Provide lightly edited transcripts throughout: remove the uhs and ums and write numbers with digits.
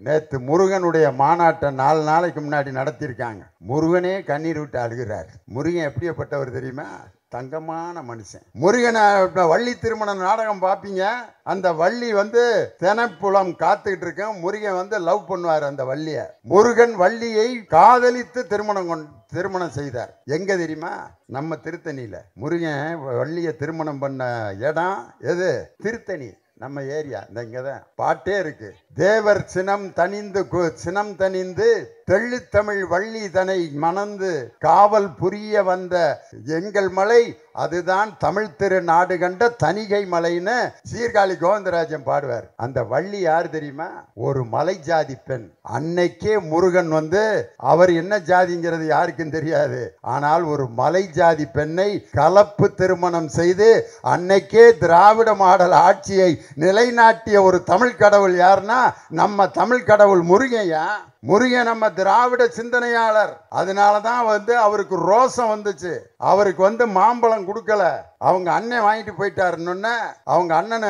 நேற்று முருகனுடைய மாநாட்டை 4 நாளைக்கு முன்னாடி நடத்தியிருக்காங்க. முருகனே கண்ணீர் விட்டு அழுகிறார். முருகன் எப்படிப்பட்டவர் தெரியுமா? தங்கமான மனுஷன். முருகனை வள்ளி திருமண நாடகம் பார்ப்பீங்க. அந்த வள்ளி தெனப்புலம் காத்துக்கிட்டு இருக்கேன். முருகன் லவ் பண்ணுவார் அந்த வள்ளிய. முருகன் வள்ளியை காதலித்து திருமணம் செய்தார். எங்க தெரியுமா? நம்ம திருத்தணியில. முருகன் வள்ளிய திருமணம் பண்ண இடம் எது? திருத்தணி, நம்ம ஏரியா. இங்கதான் பாட்டே இருக்கு. தேவர் சினம் தணிந்து தெள்ளுத்தமிழ் வள்ளி தனை மணந்து காவல் புரிய வந்த எங்கள் மலை அதுதான் தமிழ் திரு நாடு கண்ட தணிகை மலைன்னு சீர்காழி கோவிந்தராஜன் பாடுவார். அந்த வள்ளி யார் தெரியுமா? ஒரு மலை ஜாதி பெண். அன்னைக்கே முருகன் அவர் என்ன ஜாதிங்கிறது யாருக்கும் தெரியாது. ஆனால் ஒரு மலை ஜாதி பெண்ணை கலப்பு திருமணம் செய்து அன்னைக்கே திராவிட மாடல் ஆட்சியை நிலைநாட்டிய ஒரு தமிழ் கடவுள் யாருன்னா நம்ம தமிழ் கடவுள் முருகையா. முருகன் நம்ம திராவிட சிந்தனையாளர். அதனாலதான் அவருக்கு ரோசம் வந்துச்சு. அவருக்கு மாம்பழம் கொடுக்கல. அவங்க அண்ணன் வாங்கிட்டு போயிட்டாருன்னு அவங்க அண்ணனை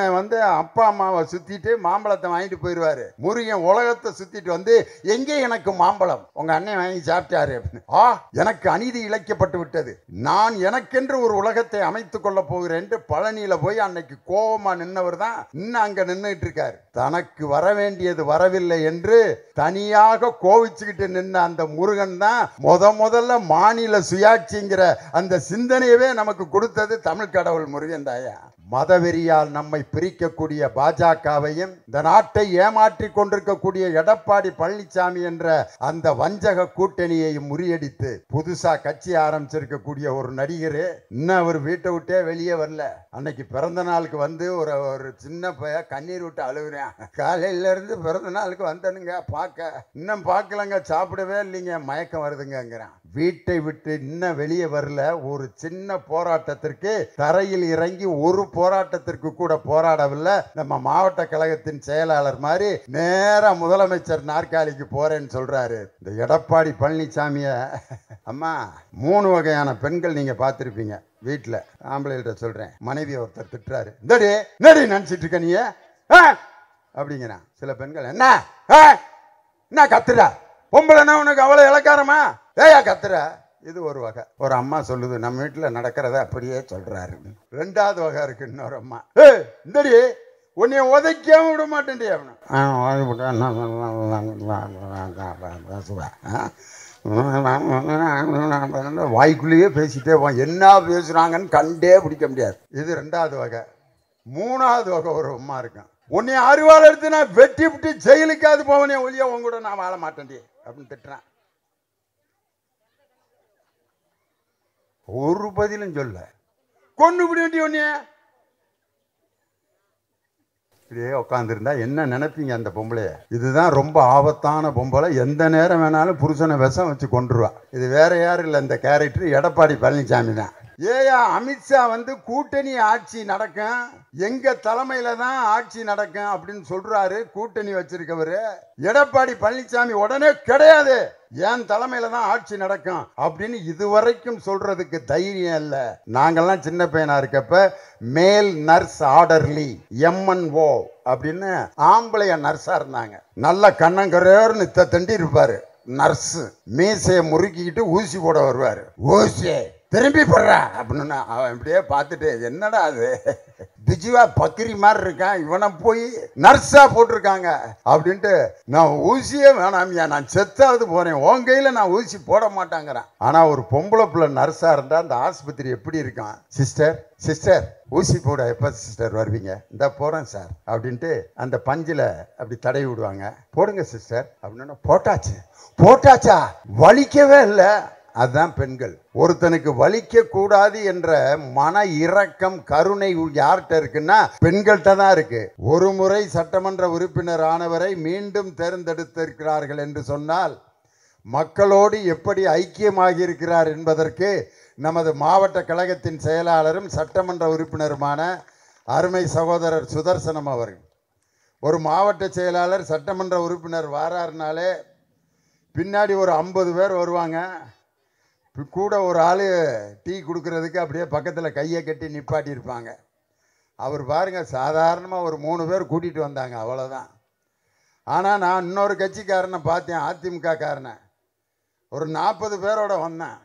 அப்பா அம்மாவை சுத்திட்டு மாம்பழத்தை வாங்கிட்டு போயிடுவாரு. முருகன் உலகத்தை சுத்திட்டு எங்கே எனக்கு மாம்பழம், உங்க அண்ணன் வாங்கி சாப்பிட்டாரு அப்படின்னு. எனக்கு அநீதி இழைக்கப்பட்டு விட்டது, நான் எனக்கென்று ஒரு உலகத்தை அமைத்துக் கொள்ள போகிறேன் பழனியில போய் அன்னைக்கு கோபமா நின்னவர் தான் இன்னும் அங்க நின்றுட்டு இருக்காரு. தனக்கு வர வேண்டியது வரவில்லை என்று தனியாக கோவிச்சுக்கிட்டு நின்ன அந்த முருகன் தான் முதல்ல மாநில சுயாட்சிங்கிற அந்த சிந்தனையவே நமக்கு கொடுத்தது தமிழ் கடவுள் முருகன் தாயா. மதவெறியால் நம்மை பிரிக்கக்கூடிய பாஜகவையும் இந்த நாட்டை ஏமாற்றி கொண்டிருக்கக்கூடிய எடப்பாடி பழனிசாமி என்ற அந்த வஞ்சக கூட்டணியையும் முறியடித்து புதுசா கட்சி ஆரம்பிச்சிருக்கக்கூடிய ஒரு நடிகர் இன்னும் அவர் வீட்டை விட்டே வெளியே வரல. அன்னைக்கு பிறந்த நாளுக்கு ஒரு சின்ன பைய கண்ணீர் விட்டு அழுகுறேன். காலையில இருந்து பிறந்த நாளுக்கு வந்தனுங்க பார்க்க, இன்னும் பார்க்கலங்க, சாப்பிடவே இல்லைங்க, மயக்கம் வருதுங்கிறான். வீட்டை விட்டு இன்னும் வெளியே வரல. ஒரு சின்ன போராட்டத்திற்கு தரையில் இறங்கி ஒரு போராட்டத்திற்கு கூட போராடவில்லை. நம்ம மாவட்ட கழகத்தின் செயலாளர் மாதிரி நேரா முதலமைச்சர் நாற்காலிக்கு போறேன்னு சொல்றாரு. இந்த எடப்பாடி பழனிசாமிய அம்மா 3 வகையான பெண்கள் நீங்க பார்த்திருப்பீங்க. வீட்டுல ஆம்பளைகிட்ட சொல்றேன், மனைவி ஒருத்தர் திட்டுறாரு, நடி நினைச்சிட்டு இருக்க நீ அப்படிங்கிறான். சில பெண்கள் என்ன கத்துற, பொம்பளைன்னா உனக்கு அவ்வளவு இலக்காரமா, ஏயா கத்துற. இது ஒரு வகை. ஒரு அம்மா சொல்லுது, நம்ம வீட்டுல நடக்கிறத அப்படியே சொல்றாரு. 2வது வகை இருக்கு. இன்னொரு அம்மா, இந்தடி உன்னைய உதைக்காம விட மாட்டேன், வாய்க்குள்ளேயே பேசிட்டே என்ன பேசுறாங்கன்னு கண்டே பிடிக்க முடியாது. இது 2வது வகை. 3வது வகை ஒரு அம்மா இருக்கும், உன்னை அருவாள் எடுத்து நான் வெட்டி விட்டு ஜெயிலுக்காது போவனே ஒழிய உன் கூட நான் வாழ மாட்டேன்டி அப்படின்னு திட்டுறான். ஒரு பதிலும் சொல்ல, கொண்டு விட ஒன்னே இப்படியே உட்காந்துருந்தா என்ன நினைப்பீங்க அந்த பொம்பளைய? இதுதான் ரொம்ப ஆபத்தான பொம்பளை. எந்த நேரம் வேணாலும் புருஷனை விஷம் வச்சு கொண்டுருவா. இது வேற யாரும் இல்லை, இந்த கேரக்டர் எடப்பாடி பழனிசாமி தான். ஏயா அமித்ஷா கூட்டணி ஆட்சி நடக்கும், எங்க தலைமையில தான் ஆட்சி நடக்கும் அப்படின்னு சொல்றாரு. கூட்டணி வச்சிருக்கவரு எடப்பாடி பழனிசாமி உடனே கிடையாது, என் தலைமையில தான் ஆட்சி நடக்கும் அப்படின்னு இதுவரைக்கும் சொல்றதுக்கு தைரியம் இல்ல. நாங்கெல்லாம் சின்ன பையனா இருக்கப்ப மேல் நர்ஸ் ஆர்டர்லி MNO அப்படின்னு ஆம்பளைய நர்ஸா இருந்தாங்க. நல்ல கண்ணங்கரேர்னு தண்டி இருப்பாரு நர்ஸ். மீசையை முறுக்கிக்கிட்டு ஊசி போட வருவாரு. ஊசியை திரும்பி போடுற அப்படின்னு அவன் இப்படியே பார்த்துட்டு, என்னடா அது பிஜுவா பக்கிரி மாதிரி இருக்கான், இவனை போய் நர்ஸா போட்டிருக்காங்க அப்படின்ட்டு, நான் ஊசியே வேணாமியா, நான் செத்தாவது போறேன், உன் கையில நான் ஊசி போட மாட்டாங்கிறேன். ஆனா ஒரு பொம்பளை பிள்ளை நர்ஸா இருந்தா அந்த ஆஸ்பத்திரி எப்படி இருக்கான், சிஸ்டர் ஊசி போட எப்ப சிஸ்டர் வருவீங்க, இந்த போறேன் சார் அப்படின்ட்டு அந்த பஞ்சில அப்படி தடவி விடுவாங்க. போடுங்க சிஸ்டர் அப்படின்னா, போட்டாச்சா, வலிக்கவே இல்லை. அதுதான் பெண்கள். ஒருத்தனுக்கு வலிக்க கூடாது என்ற மன இரக்கம் கருணை யார்கிட்ட இருக்குன்னா பெண்கள்கிட்ட தான் இருக்கு. ஒரு முறை சட்டமன்ற உறுப்பினர் ஆனவரை மீண்டும் தேர்ந்தெடுத்திருக்கிறார்கள் என்று சொன்னால் மக்களோடு எப்படி ஐக்கியமாகி இருக்கிறார் என்பதற்கு நமது மாவட்ட கழகத்தின் செயலாளரும் சட்டமன்ற உறுப்பினருமான அருமை சகோதரர் சுதர்சனம் அவர்கள். ஒரு மாவட்ட செயலாளர் சட்டமன்ற உறுப்பினர் வாராருனாலே பின்னாடி ஒரு 50 பேர் வருவாங்க. கூட ஒரு ஆள் டீ கொடுக்கறதுக்கு அப்படியே பக்கத்தில் கையை கட்டி நிப்பாட்டி இருப்பாங்க. அவர் பாருங்க, சாதாரணமாக ஒரு 3 பேர் கூட்டிகிட்டு வந்தாங்க, அவ்வளோதான். ஆனால் நான் இன்னொரு கட்சிக்காரனை பார்த்தேன், அதிமுக காரனை, ஒரு 40 பேரோட வந்தேன்.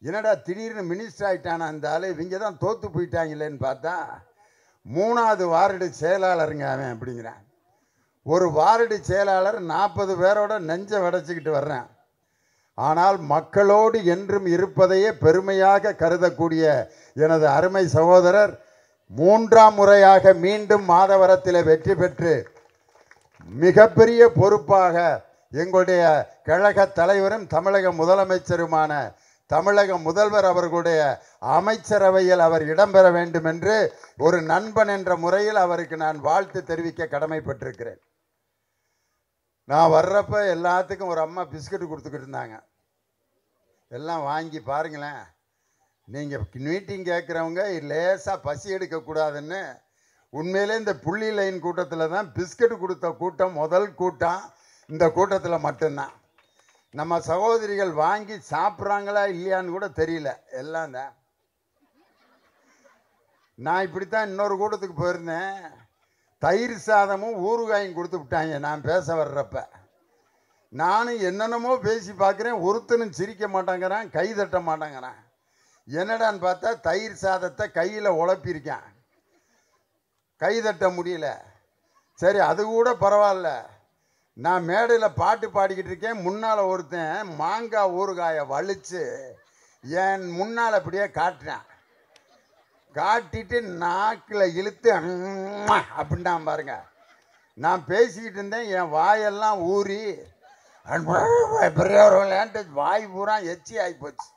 என்னடா திடீர்னு மினிஸ்டர் ஆகிட்டானா அந்த ஆள், இவங்க தான் தோற்று போயிட்டாங்களேன்னு பார்த்தா 3வது வார்டு செயலாளருங்க அவன் அப்படிங்கிறான். ஒரு வார்டு செயலாளர் 40 பேரோட நெஞ்சை வடைச்சிக்கிட்டு வர்றேன். ஆனால் மக்களோடு என்றும் இருப்பதையே பெருமையாக கருதக்கூடிய எனது அருமை சகோதரர் 3ஆம் முறையாக மீண்டும் மாதவரத்தில் வெற்றி பெற்று மிகப்பெரிய பொறுப்பாக எங்களுடைய கழக தலைவரும் தமிழக முதலமைச்சருமான தமிழக முதல்வர் அவர்களுடைய அமைச்சரவையில் அவர் இடம்பெற வேண்டும் என்று ஒரு நண்பன் என்ற முறையில் அவருக்கு நான் வாழ்த்து தெரிவிக்க கடமைப்பட்டிருக்கிறேன். நான் வர்றப்ப எல்லாத்துக்கும் ஒரு அம்மா பிஸ்கட் கொடுத்துக்கிட்டு இருந்தாங்க. எல்லாம் வாங்கி பாருங்களேன். நீங்கள் மீட்டிங் கேட்குறவங்க லேசாக பசி எடுக்கக்கூடாதுன்னு உண்மையிலே இந்த புள்ளி லைன் கூட்டத்தில் தான் பிஸ்கட் கொடுத்த கூட்டம் முதல் கூட்டம் இந்த கூட்டத்தில் மட்டும்தான். நம்ம சகோதரிகள் வாங்கி சாப்பிட்றாங்களா இல்லையான்னு கூட தெரியல. எல்லாம் தான். நான் இப்படித்தான் இன்னொரு கூட்டத்துக்கு போயிருந்தேன். தயிர் சாதமும் ஊறுகாயும் கொடுத்து விட்டாங்க. நான் பேச வர்றப்ப நானும் என்னென்னமோ பேசி பார்க்குறேன். ஒருத்தனும் சிரிக்க மாட்டேங்கிறான், கை தட்ட மாட்டேங்கிறான். என்னடான்னு பார்த்தா தயிர் சாதத்தை கையில் உழப்பியிருக்கேன், கை தட்ட முடியல. சரி, அது கூட பரவாயில்ல. நான் மேடையில் பாட்டு பாடிக்கிட்டு இருக்கேன். முன்னால் ஒருத்தன் மாங்காய் ஊறுகாயை வலிச்சு என் முன்னால் அப்படியே காட்டுறேன். காட்டிட்டு நாக்கில் இழுத்து அப்படின்ட்டான் பாருங்க. நான் பேசிக்கிட்டு இருந்தேன், என் வாயெல்லாம் ஊறி பெரியவர்களான்ட்டு வாய் பூரா எச்சி ஆகிப்போச்சு.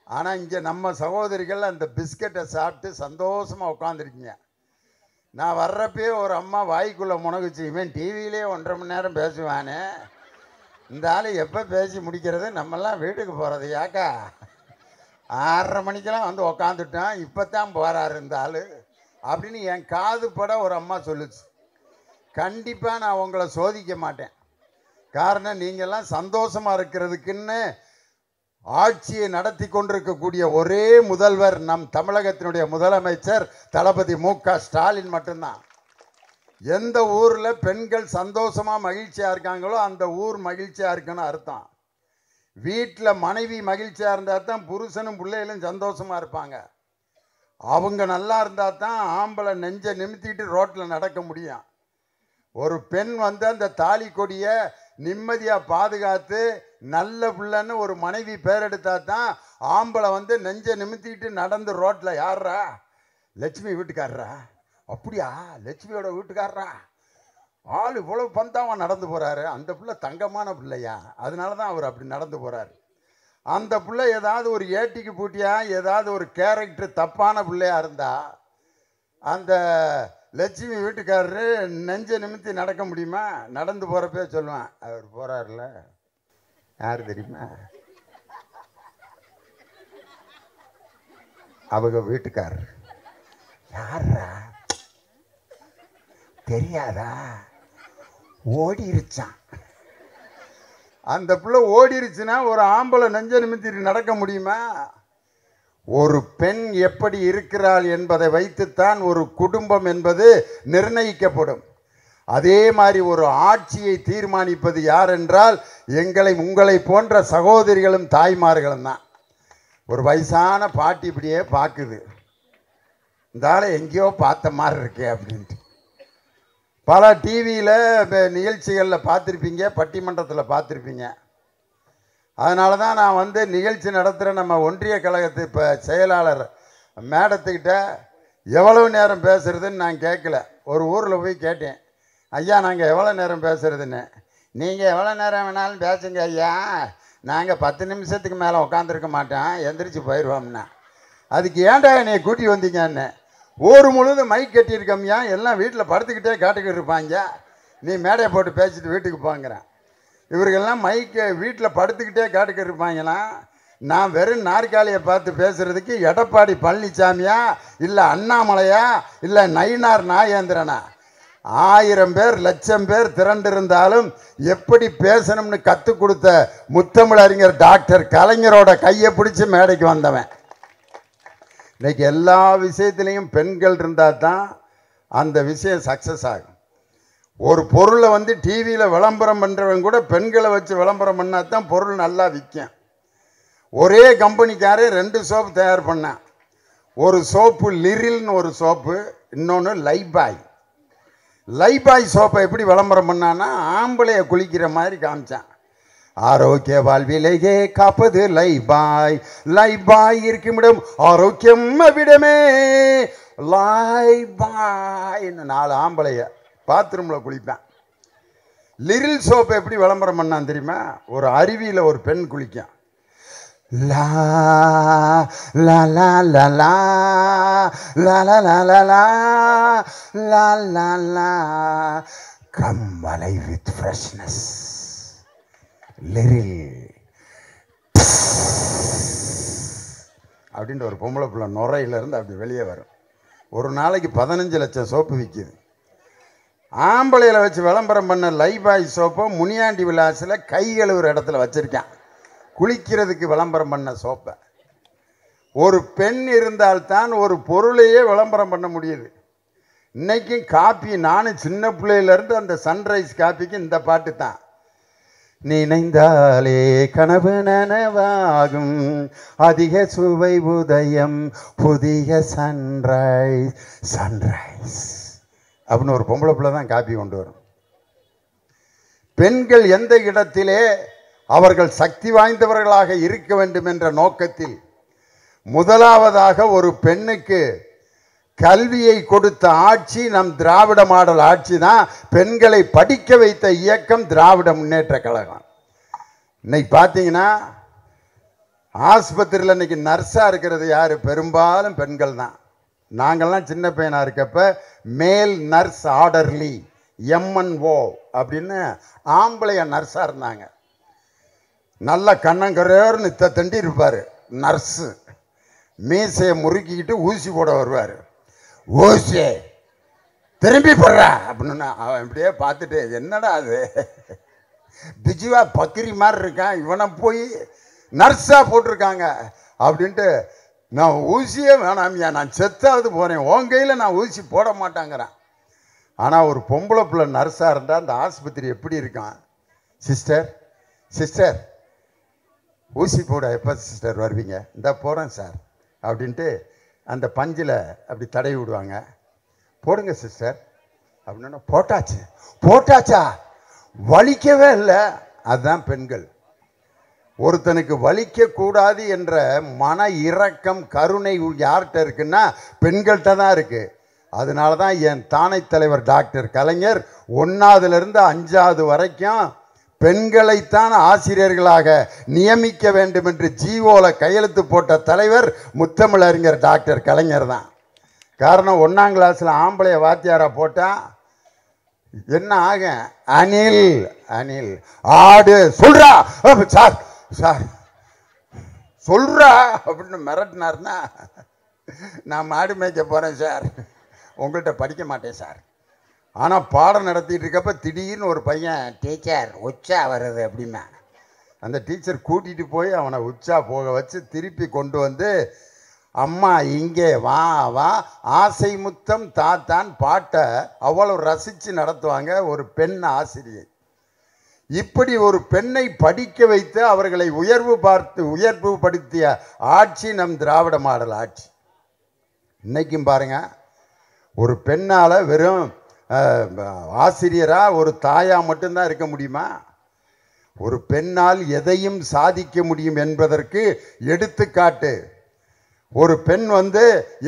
ஆனால் இங்கே நம்ம சகோதரிகள் அந்த பிஸ்கட்டை சாப்பிட்டு சந்தோஷமாக உட்காந்துருக்கீங்க. நான் வர்றப்பே ஒரு அம்மா வாய்க்குள்ளே முனகுச்சு, இவன் டிவியிலே 1.5 மணி நேரம் பேசுவானே, இந்த ஆள் எப்போ பேசி முடிக்கிறது, நம்மெல்லாம் வீட்டுக்கு போகிறது யாக்கா 6:30 மணிக்கெல்லாம் வந்து உக்காந்துட்டான், இப்போ தான் போகிறாரு இந்த ஆள் அப்படின்னு என் காது பட ஒரு அம்மா சொல்லுச்சு. கண்டிப்பாக நான் உங்களை சோதிக்க மாட்டேன். காரணம், நீங்கள்லாம் சந்தோஷமாக இருக்கிறதுக்குன்னு ஆட்சியை நடத்தி கொண்டிருக்கக்கூடிய ஒரே முதல்வர் நம் தமிழகத்தினுடைய முதலமைச்சர் தளபதி மு.க. ஸ்டாலின் மட்டும்தான். எந்த ஊரில் பெண்கள் சந்தோஷமாக மகிழ்ச்சியாக இருக்காங்களோ அந்த ஊர் மகிழ்ச்சியாக இருக்குன்னு அர்த்தம். வீட்டில் மனைவி மகிழ்ச்சியாக இருந்தால் தான் புருஷனும் பிள்ளைகளும் சந்தோஷமாக இருப்பாங்க. அவங்க நல்லா இருந்தால் தான் ஆம்பளை நெஞ்சை நிமித்திட்டு ரோட்டில் நடக்க முடியும். ஒரு பெண் வந்து அந்த தாலி கொடியை நிம்மதியாக பாதுகாத்து நல்ல பிள்ளைன்னு ஒரு மனைவி பேர் எடுத்தா தான் ஆம்பளை வந்து நெஞ்சை நிமித்திட்டு நடந்து ரோட்டில், யாரா லட்சுமி வீட்டுக்காரரா, அப்படியா லட்சுமியோட வீட்டுக்காரரா, ஆள் இவ்வளவு பந்தாவன் நடந்து போகிறாரு, அந்த பிள்ளை தங்கமான பிள்ளையா, அதனால தான் அவர் அப்படி நடந்து போகிறாரு. அந்த பிள்ளை ஏதாவது ஒரு ஏட்டிக்கு பூட்டியா ஏதாவது ஒரு கேரக்டர் தப்பான பிள்ளையா இருந்தா அந்த லட்சுமி வீட்டுக்காரரு நெஞ்சை நிமித்தி நடக்க முடியுமா? நடந்து போகிறப்பே சொல்லுவான், அவர் போகிறாருல, யார் தெரியுமா, அவங்க வீட்டுக்காரர். யாரா தெரியாதா? ஓடிருச்சான். அந்த பிள்ளை ஓடிருச்சுன்னா ஒரு ஆம்பளை நெஞ்ச நிமித்திட்டு நடக்க முடியுமா? ஒரு பெண் எப்படி இருக்கிறாள் என்பதை வைத்துத்தான் ஒரு குடும்பம் என்பது நிர்ணயிக்கப்படும். அதே மாதிரி ஒரு ஆட்சியை தீர்மானிப்பது யார் என்றால் உங்களை போன்ற சகோதரிகளும் தாய்மார்களும் தான். ஒரு வயசான பாட்டி இப்படியே பார்க்குது, இந்த ஆளை எங்கேயோ பார்த்த மாதிரி இருக்கே அப்படின்ட்டு. பல டிவியில் நிகழ்ச்சிகளில் பார்த்துருப்பீங்க, பட்டிமன்றத்தில் பார்த்துருப்பீங்க. அதனால தான் நான் வந்து நிகழ்ச்சி நடத்துகிற நம்ம ஒன்றிய கழகத்து இப்போ செயலாளர் மேடத்துக்கிட்ட எவ்வளவு நேரம் பேசுகிறதுன்னு நான் கேட்கல. ஒரு ஊரில் போய் கேட்டேன், ஐயா நாங்கள் எவ்வளோ நேரம் பேசுகிறதுன்னு. நீங்கள் எவ்வளோ நேரம் வேணாலும் பேசுங்க ஐயா, நாங்கள் 10 நிமிஷத்துக்கு மேலே உட்காந்துருக்க மாட்டோம், எந்திரிச்சு போயிடுவோம்னா. அதுக்கு ஏன்டா என்னை கூட்டி வந்தீங்கன்னு. ஊர் முழுதும் மைக் கட்டியிருக்கோம்யா, எல்லாம் வீட்டில் படுத்துக்கிட்டே காட்டுக்கிட்டு இருப்பாங்க, நீ மேடையை போட்டு பேசிட்டு வீட்டுக்கு போங்கிறேன். இவர்களெல்லாம் மைக்கை வீட்டில் படுத்துக்கிட்டே காட்டுக்கிட்டு இருப்பாங்களாம். நான் வெறும் நாற்காலியை பார்த்து பேசுகிறதுக்கு எடப்பாடி பழனிசாமியா இல்லை அண்ணாமலையா இல்லை நயினார் நாகேந்திரனா 1000 பேர் 1,00,000 பேர் திரண்டிருந்தாலும் எப்படி பேசணும்னு கற்றுக் கொடுத்த முத்தமிழறிஞர் டாக்டர் கலைஞரோட கையை பிடிச்சி மேடைக்கு வந்தவன். இன்னைக்கு எல்லா விஷயத்துலேயும் பெண்கள் இருந்தால் தான் அந்த விஷயம் சக்ஸஸ் ஆகும். ஒரு பொருளை வந்து டிவியில் விளம்பரம் பண்ணுறவங்க கூட பெண்களை வச்சு விளம்பரம் பண்ணால் தான் பொருள் நல்லா விற்கும். ஒரே கம்பெனிக்காரே 2 சோப்பு தயார் பண்ணேன். ஒரு சோப்பு லிரில்னு ஒரு சோப்பு, இன்னொன்று லைபாய். லைபாய் சோப்பை எப்படி விளம்பரம் பண்ணான்னா ஆம்பளையை குளிக்கிற மாதிரி காமிச்சான். ஆரோக்கிய வாழ்விலேயே காப்பது லைபாய், லைபாய் இருக்குமிடம் ஆரோக்கியம் விடமே லைபாய். 4 ஆம்பளைய பாத்ரூமில் குளிப்பேன். லிரில் சோப்பை எப்படி விளம்பரம் பண்ணான் தெரியுமா? ஒரு அருவியில் ஒரு பெண் குளிக்கும். லா லா லா லா லா லா லா லா லா லா லா லா come alive with freshness Liril அப்படின்ற ஒரு பொம்பளை பிள்ளை நுரையிலேருந்து அப்படி வெளியே வரும். ஒரு நாளைக்கு 15 லட்சம் சோப்பு விற்கிது. ஆம்பளையில் வச்சு விளம்பரம் பண்ண லைபாய் சோப்பை முனியாண்டி விலாசில் கை கழுவுற இடத்துல வச்சுருக்கேன். குளிக்கிறதுக்கு விளம்பரம் பண்ண சோப்பை. ஒரு பெண் இருந்தால்தான் ஒரு பொருளையே விளம்பரம் பண்ண முடியுது. இன்றைக்கும் காப்பி, நானும் சின்ன பிள்ளையிலேருந்து அந்த சன்ரைஸ் காப்பிக்கு இந்த பாட்டு தான். நினைந்தாலே கனவு நனவாகும், அதிக சுவை உதயம் புதிய சன்ரைஸ் சன்ரைஸ் அப்படின்னு ஒரு பொம்பளை பிள்ளை தான் காப்பி கொண்டு வரும். பெண்கள் எந்த இடத்திலே அவர்கள் சக்தி வாய்ந்தவர்களாக இருக்க வேண்டும் என்ற நோக்கத்தில் முதலாவதாக ஒரு பெண்ணுக்கு கல்வியை கொடுத்த ஆட்சி நம் திராவிட மாடல் ஆட்சி தான். பெண்களை படிக்க வைத்த இயக்கம் திராவிட முன்னேற்ற கழகம். இன்னைக்கு பார்த்தீங்கன்னா ஆஸ்பத்திரியில் இன்னைக்கு நர்ஸாக இருக்கிறது யார்? பெரும்பாலும் பெண்கள் தான். நாங்கள்லாம் சின்ன பையனாக இருக்கப்ப மேல் நர்ஸ் ஆர்டர்லி MNO அப்படின்னு ஆம்பளைய நர்ஸாக இருந்தாங்க. நல்ல கண்ணங்கரேர்னு தண்டி இருப்பார் நர்ஸு. மீசையை முறுக்கிக்கிட்டு ஊசி போட வருவார். ஊசி திரும்பி போடுறா அப்படின்னு அவன் இப்படியே பார்த்துட்டு, என்னடா அது பிஜுவா பக்கிரி மாதிரி இருக்கான், இவனை போய் நர்ஸாக போட்டிருக்காங்க அப்படின்ட்டு, நான் ஊசியே வேணாமியா, நான் செத்தாவது போகிறேன், உன் கையில் நான் ஊசி போட மாட்டாங்கிறேன். ஆனால் ஒரு பொம்பளை பிள்ளை நர்ஸாக இருந்தால் அந்த ஆஸ்பத்திரி எப்படி இருக்கான்? சிஸ்டர் சிஸ்டர் ஊசி போட எப்போ சிஸ்டர் வருவீங்க? இந்த போகிறேன் சார் அப்படின்ட்டு அந்த பஞ்சில் அப்படி தடவி விடுவாங்க. போடுங்க சிஸ்டர் அப்படின்னா போட்டாச்சு. போட்டாச்சா? வலிக்கவே இல்லை. அதுதான் பெண்கள். ஒருத்தனுக்கு வலிக்கக்கூடாது என்ற மன இரக்கம் கருணை யார்கிட்ட இருக்குன்னா பெண்கள்கிட்ட தான் இருக்குது. அதனால தான் என் தானை தலைவர் டாக்டர் கலைஞர் 1ஆவதுலேருந்து 5ஆவது வரைக்கும் பெண்களைத்தான் ஆசிரியர்களாக நியமிக்க வேண்டும் என்று ஜிஓவில் கையெழுத்து போட்ட தலைவர் முத்தமிழறிஞர் டாக்டர் கலைஞர் தான். காரணம், 1ஆம் கிளாஸில் ஆம்பளைய வாத்தியாரா போட்டால் என்ன ஆகும்? அனில் அனில் ஆடு சொல்றா சார் சார் சொல்றா அப்படின்னு மிரட்டினார்னா, நான் மாடு மேய்க்க போகிறேன் சார், உங்கள்கிட்ட படிக்க மாட்டேன் சார். ஆனால் பாடம் நடத்திட்டு இருக்கப்ப திடீர்னு ஒரு பையன், டீச்சர் உச்சா வருது அப்படின்னா, அந்த டீச்சர் கூட்டிகிட்டு போய் அவனை உச்சா போக வச்சு திருப்பி கொண்டு வந்து, அம்மா இங்கே வா வா ஆசை முத்தம் தாத்தான் பாட்டை அவ்வளோ ரசித்து நடத்துவாங்க ஒரு பெண் ஆசிரியை. இப்படி ஒரு பெண்ணை படிக்க வைத்து அவர்களை உயர்வுபடுத்திய ஆட்சி நம் திராவிட மாடல் ஆட்சி. இன்னைக்கும் பாருங்க, ஒரு பெண்ணால் வெறும் ஆசிரியராக ஒரு தாயா மட்டும்தான் இருக்க முடியுமா? ஒரு பெண்ணால் எதையும் சாதிக்க முடியும் என்பதற்கு எடுத்துக்காட்டு. ஒரு பெண்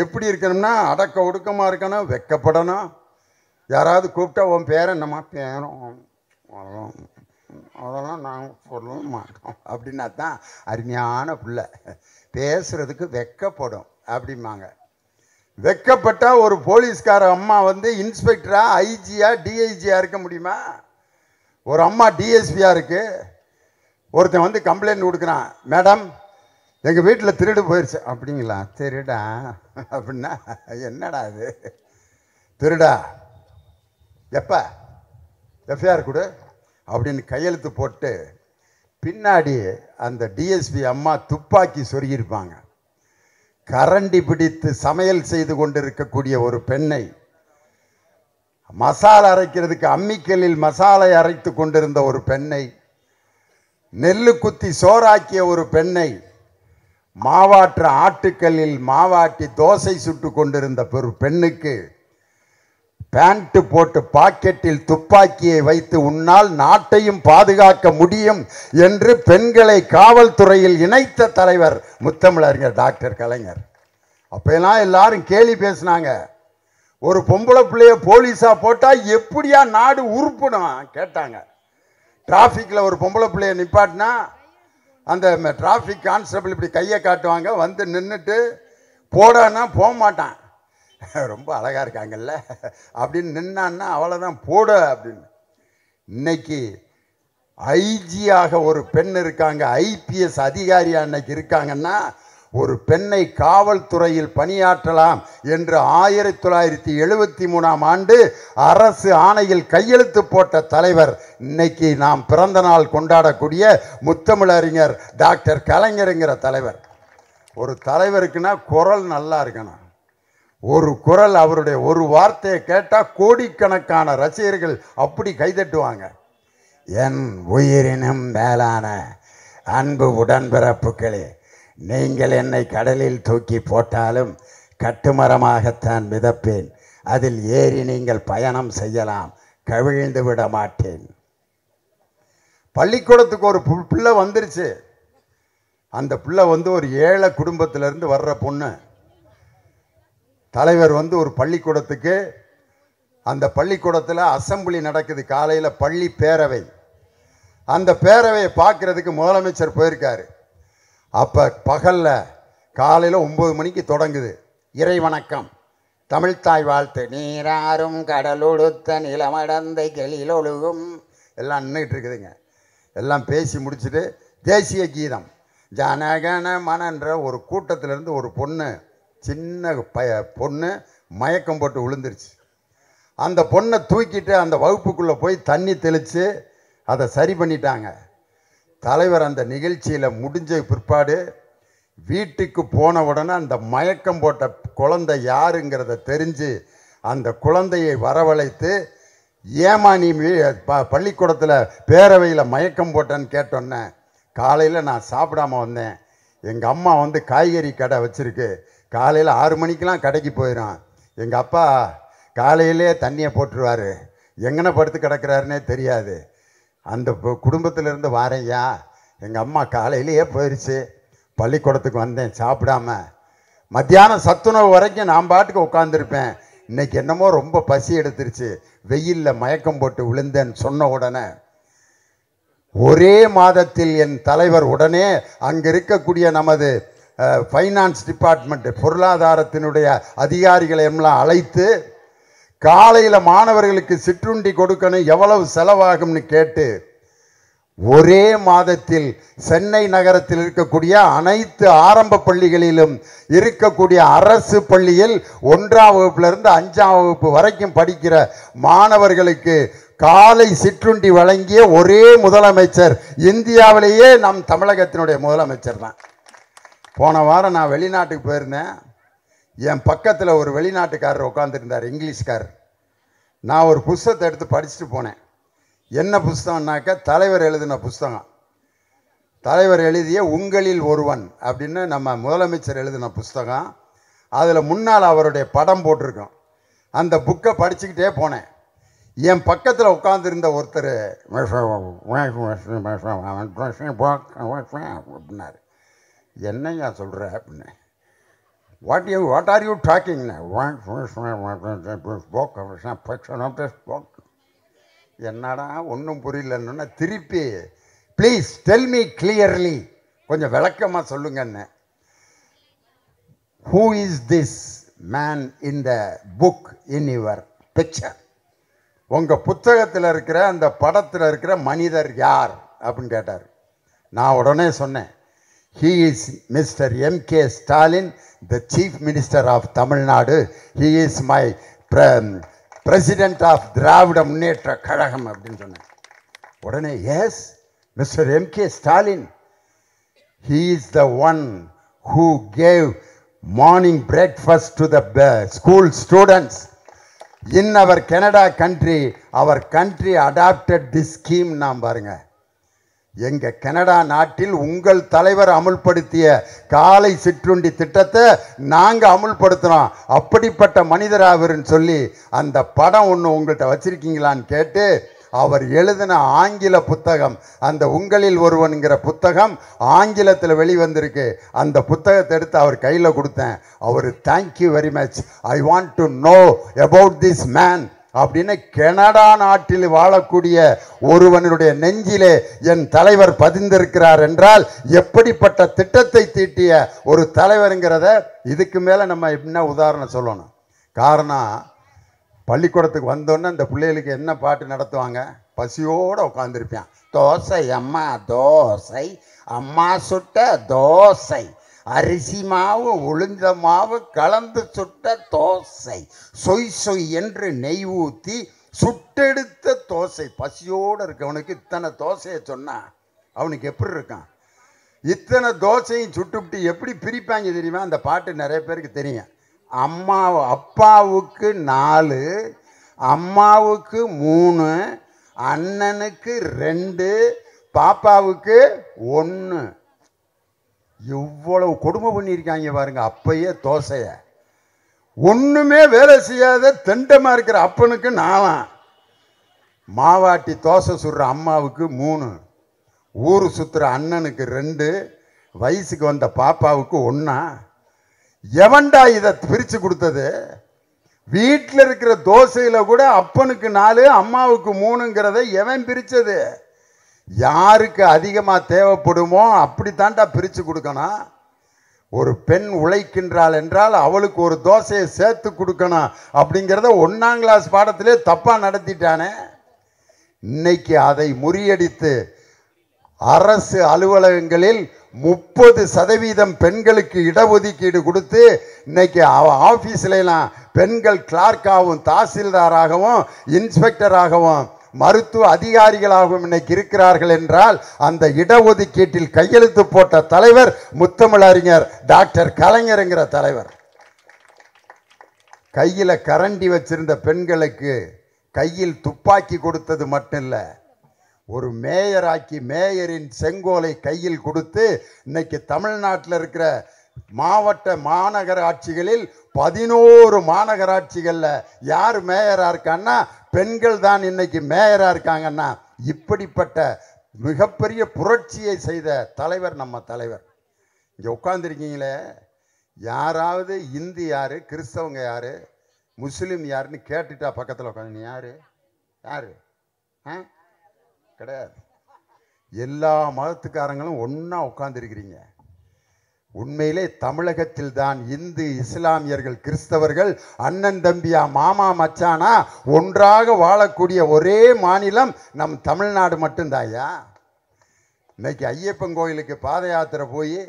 எப்படி இருக்கணும்னா அடக்க ஒடுக்கமாக இருக்கணும், வெக்கப்படணும். யாராவது கூப்பிட்டா உன் பேர் என்னம்மா? பேரும் அதெல்லாம் நாங்கள் சொல்ல மாட்டோம் அப்படின்னா தான் அருமையான பிள்ளை. பேசுறதுக்கு வெக்கப்படும் அப்படிம்பாங்க. வெக்கப்பட்டால் ஒரு போலீஸ்கார அம்மா இன்ஸ்பெக்டரா ஐஜியா டிஐஜியா இருக்க முடியுமா? ஒரு அம்மா டிஎஸ்பியா இருக்கு. ஒருத்தன் கம்ப்ளைண்ட் கொடுக்குறான், மேடம் எங்கள் வீட்டில் திருடு போயிடுச்சு. அப்படிங்களா? திருடா அப்படின்னா என்னடா அது திருடா? எப்போ எஃப்ஐஆர் கொடு அப்படின்னு கையெழுத்து போட்டு பின்னாடி அந்த டிஎஸ்பி அம்மா துப்பாக்கி சொருகியிருப்பாங்க. கரண்டி பிடித்து சமையல் செய்து கொண்டிருக்கக்கூடிய ஒரு பெண்ணை மசாலா அரைக்கிறதுக்கு அம்மிக்கல்லில் மசாலை அரைத்து கொண்டிருந்த ஒரு பெண்ணை, நெல்லு குத்தி சோறாக்கிய ஒரு பெண்ணை, மாவாற்ற ஆட்டுக்கல்லில் மாவாட்டி தோசை சுட்டு கொண்டிருந்த ஒரு பெண்ணுக்கு பேண்ட் போட்டு பாக்கெட்டில் துப்பாக்கியை வைத்து உன்னால் நாட்டையும் பாதுகாக்க முடியும் என்று பெண்களை காவல்துறையில் இணைத்த தலைவர் முத்தமிழறிஞர் டாக்டர் கலைஞர். அப்பெல்லாம் எல்லாரும் கேலி பேசினாங்க. ஒரு பொம்பளை பிள்ளைய போலீஸா போட்டா எப்படியா நாடு உருப்படும் கேட்டாங்க. டிராஃபிக்ல ஒரு பொம்பளை பிள்ளைய நிப்பாட்டினா அந்த டிராஃபிக் கான்ஸ்டபிள் இப்படி கையை காட்டுவாங்க, வந்து நின்றுட்டு போடான்னா போக மாட்டான். ரொம்ப அழகா இருக்காங்கல்ல அப்படின்னு நின்னான்னா அவ்வளோதான் போட அப்படின்னு. இன்னைக்கு ஐஜியாக ஒரு பெண் இருக்காங்க, ஐபிஎஸ் அதிகாரியா இன்னைக்கு இருக்காங்கன்னா ஒரு பெண்ணை காவல்துறையில் பணியாற்றலாம் என்று 1973ஆம் ஆண்டு அரசு ஆணையில் கையெழுத்து போட்ட தலைவர் இன்னைக்கு நாம் பிறந்த நாள் கொண்டாடக்கூடிய முத்தமிழறிஞர் டாக்டர் கலைஞருங்கிற தலைவர். ஒரு தலைவருக்குன்னா குரல் நல்லா இருக்கணும். ஒரு குரல், அவருடைய ஒரு வார்த்தையை கேட்டால் கோடிக்கணக்கான ரசிகர்கள் அப்படி கைதட்டுவாங்க. என் உயிரினும் மேலான அன்பு உடன்பிறப்புகளே, நீங்கள் என்னை கடலில் தூக்கி போட்டாலும் கட்டுமரமாகத்தான் மிதப்பேன், அதில் ஏறி நீங்கள் பயணம் செய்யலாம், கவிழ்ந்து விட மாட்டேன். பள்ளிக்கூடத்துக்கு ஒரு பிள்ளை வந்துருச்சு. அந்த பிள்ளை ஒரு ஏழை குடும்பத்திலிருந்து வர்ற பொண்ணு. தலைவர் ஒரு பள்ளிக்கூடத்துக்கு, அந்த பள்ளிக்கூடத்தில் அசம்பிளி நடக்குது, காலையில் பள்ளி பேரவை. அந்த பேரவையை பார்க்கறதுக்கு முதலமைச்சர் போயிருக்காரு. அப்போ பகலில் காலையில் 9 மணிக்கு தொடங்குது. இறை வணக்கம், தமிழ்த்தாய் வாழ்த்து, நீராறும் கடலொடுத்த நிலமடந்தை கெளிலொழுகும், எல்லாம் நின்றுட்டு இருக்குதுங்க. எல்லாம் பேசி முடிச்சுட்டு தேசிய கீதம் ஜனகன மனன்ற ஒரு கூட்டத்திலேருந்து ஒரு பொண்ணு, சின்ன பொண்ணு மயக்கம் போட்டு விழுந்துருச்சு. அந்த பொண்ணை தூக்கிட்டு அந்த வகுப்புக்குள்ளே போய் தண்ணி தெளித்து அதை சரி பண்ணிட்டாங்க. தலைவர் அந்த நிகழ்ச்சியில் முடிஞ்ச பிற்பாடு வீட்டுக்கு போன உடனே அந்த மயக்கம் போட்ட குழந்தை யாருங்கிறத தெரிஞ்சு அந்த குழந்தையை வரவழைத்து, ஏமா நீ பள்ளிக்கூடத்தில் பேரவையில் மயக்கம் போட்டேன்னு கேட்டோன்னே, காலையில் நான் சாப்பிடாம வந்தேன், எங்கள் அம்மா காய்கறி கடை வச்சுருக்கு, காலையில் 6 மணிக்கெலாம் கடைக்கு போயிடும், எங்கள் அப்பா காலையிலே தண்ணியை போட்டுருவார், எங்கன படுத்து கிடக்கிறாருன்னே தெரியாது, அந்த குடும்பத்திலேருந்து வாரையா, எங்கள் அம்மா காலையிலேயே போயிடுச்சு, பள்ளிக்கூடத்துக்கு வந்தேன் சாப்பிடாம, மத்தியானம் சத்துணவு வரைக்கும் நான் பாட்டுக்கு உட்காந்துருப்பேன், இன்னைக்கு என்னமோ ரொம்ப பசி எடுத்துருச்சு, வெயிலில் மயக்கம் போட்டு விழுந்தேன்னு சொன்ன உடனே ஒரே மாதத்தில் என் தலைவர் உடனே அங்கே இருக்கக்கூடிய நமது ஃபைனான்ஸ் டிபார்ட்மெண்ட், பொருளாதாரத்தினுடைய அதிகாரிகளை எல்லாம் அழைத்து காலையில் மாணவர்களுக்கு சிற்றுண்டி கொடுக்கணும், எவ்வளவு செலவாகும்னு கேட்டு ஒரே மாதத்தில் சென்னை நகரத்தில் இருக்கக்கூடிய அனைத்து ஆரம்ப பள்ளிகளிலும் இருக்கக்கூடிய அரசு பள்ளியில் 1ஆம் வகுப்பிலிருந்து 5ஆம் வகுப்பு வரைக்கும் படிக்கிற மாணவர்களுக்கு காலை சிற்றுண்டி வழங்கிய ஒரே முதலமைச்சர் இந்தியாவிலேயே நம் தமிழகத்தினுடைய முதலமைச்சர் தான். போன வாரம் நான் வெளிநாட்டுக்கு போயிருந்தேன். என் பக்கத்தில் ஒரு வெளிநாட்டுக்காரர் உட்காந்துருந்தார், இங்கிலீஷ்காரர். நான் ஒரு புஸ்தகத்தை எடுத்து படிச்சுட்டு போனேன். என்ன புஸ்தகம்னாக்க தலைவர் எழுதின புஸ்தகம். தலைவர் எழுதிய உங்களில் ஒருவன் அப்படின்னு நம்ம முதலமைச்சர் எழுதின புஸ்தகம். அதில் முன்னால் அவருடைய படம் போட்டிருக்கோம். அந்த புக்கை படிச்சுக்கிட்டே போனேன். என் பக்கத்தில் உட்காந்துருந்த ஒருத்தர் அப்படின்னாரு. என்னையா சொல்கிற அப்படின்னு. What are you talking? என்னடா ஒன்றும் புரியலன்னா திருப்பி ப்ளீஸ் டெல் மீ கிளியர்லி, கொஞ்சம் விளக்கமாக சொல்லுங்கன்னு. Who is this man in the book in your picture? உங்கள் புத்தகத்தில் இருக்கிற அந்த படத்தில் இருக்கிற மனிதர் யார் அப்படின்னு கேட்டார். நான் உடனே சொன்னேன், he is Mr. M.K. Stalin, the Chief Minister of Tamil Nadu. He is my President of Dravida Munnetra Kazhagam அப்படின்னு சொன்னேன். உடனே S Mr. M.K. Stalin, he is the one who gave morning breakfast to the school students. In அவர் Canada country அவர் country adapted the scheme நாம் பாருங்க. எங்க Canada நாட்டில் உங்கள் தலைவர் அமுல்படுத்திய காலை சிற்றுண்டி திட்டத்தை நாங்க அமுல்படுத்துறோம். அப்படிப்பட்ட மனிதராவர்னு சொல்லி அந்த படம் ஒன்று உங்கள்கிட்ட வச்சிருக்கீங்களான்னு கேட்டு அவர் எழுதின ஆங்கில புத்தகம், அந்த உங்களில் ஒருவன்கிற புத்தகம் ஆங்கிலத்தில் வெளிவந்திருக்கு. அந்த புத்தகத்தை எடுத்து அவர் கையில் கொடுத்தேன். அவர் thank you very much, I want to know about this man அப்படின்னு கனடா நாட்டில் வாழக்கூடிய ஒருவனுடைய நெஞ்சிலே என் தலைவர் பதிந்திருக்கிறார் என்றால் எப்படிப்பட்ட திட்டத்தை தீட்டிய ஒரு தலைவருங்கிறத இதுக்கு மேலே நம்ம என்ன உதாரணம் சொல்லணும். காரணம், பள்ளிக்கூடத்துக்கு வந்தோன்னே இந்த பிள்ளைகளுக்கு என்ன பாட்டு நடத்துவாங்க? பசியோடு உட்காந்துருப்பான். தோசை அம்மா தோசை, அம்மா சுட்ட தோசை, அரிசி மாவு உளுந்த மாவு கலந்து சுட்ட தோசை, சொய் சொய் என்று நெய் ஊற்றி சுட்டெடுத்த தோசை. பசியோடு இருக்கவனுக்கு இத்தனை தோசையை சொன்னான் அவனுக்கு எப்படி இருக்கான்? இத்தனை தோசையும் சுட்டுவிட்டு எப்படி பிரிப்பாங்க தெரியுமா? அந்த பாட்டு நிறைய பேருக்கு தெரியும். அப்பாவுக்கு 4, அம்மாவுக்கு 3, அண்ணனுக்கு 2, பாப்பாவுக்கு 1. இவ்வளவு கொடுமை பண்ணியிருக்காங்க பாருங்க. அப்பயே தோசைய ஒண்ணுமே வேலை செய்யாத தெண்டமா இருக்கிற அப்பனுக்கு 4, மாவாட்டி தோசை சுடுற அம்மாவுக்கு 3, ஊரு சுத்துற அண்ணனுக்கு 2, வயசுக்கு வந்த பாப்பாவுக்கு 1. எவன்டா இதை பிரித்து கொடுத்தது? வீட்டில் இருக்கிற தோசையில் கூட அப்பனுக்கு 4 அம்மாவுக்கு 3ங்கிறத எவன் பிரித்தது? யாருக்கு அதிகமாக தேவைப்படுமோ அப்படித்தான்டா பிரித்து கொடுக்கணும். ஒரு பெண் உழைக்கின்றாள் என்றால் அவளுக்கு ஒரு தோசையை சேர்த்து கொடுக்கணும் அப்படிங்கிறத 1ஆம் கிளாஸ் பாடத்திலே தப்பாக நடத்திட்டானே. இன்னைக்கு அதை முறியடித்து அரசு அலுவலகங்களில் 30% பெண்களுக்கு இடஒதுக்கீடு கொடுத்து இன்னைக்கு ஆஃபீஸ்லாம் பெண்கள் கிளார்க்காகவும் தாசில்தாராகவும் இன்ஸ்பெக்டராகவும் மருத்துவ அதிகாரிகளாகவும் இன்னைக்கு இருக்கிறார்கள் என்றால் அந்த இடஒதுக்கீட்டில் கையெழுத்து போட்ட தலைவர் முத்தமிழறிஞர் டாக்டர் கலைஞருங்கிற தலைவர். கையில் கரண்டி வச்சிருந்த பெண்களுக்கு கையில் துப்பாக்கி கொடுத்தது மட்டும் இல்லை, ஒரு மேயராக்கி மேயரின் செங்கோலை கையில் கொடுத்து இன்னைக்கு தமிழ்நாட்டில் இருக்கிற மாவட்ட மாநகராட்சிகளில் 11 மாநகராட்சிகளில் யார் மேயராக இருக்கான்னா பெண்கள் தான் இன்னைக்கு மேயராக இருக்காங்கன்னா இப்படிப்பட்ட மிகப்பெரிய புரட்சியை செய்த தலைவர் நம்ம தலைவர். இங்கே உட்காந்துருக்கீங்களே, யாராவது இந்து யார், கிறிஸ்தவங்க யார், முஸ்லீம் யாருன்னு கேட்டுட்டா பக்கத்தில் உட்காந்து யார் யார் கிடையாது. எல்லா மதத்துக்காரங்களும் ஒன்றா உட்கார்ந்துருக்கிறீங்க. உண்மையிலே தமிழகத்தில் தான் இந்து இஸ்லாமியர்கள் கிறிஸ்தவர்கள் அண்ணன் தம்பியா மாமா மச்சானா ஒன்றாக வாழக்கூடிய ஒரே மாநிலம் நம் தமிழ்நாடு மட்டும்தாயா. இன்னைக்கு ஐயப்பன் கோயிலுக்கு பாத யாத்திரை போய்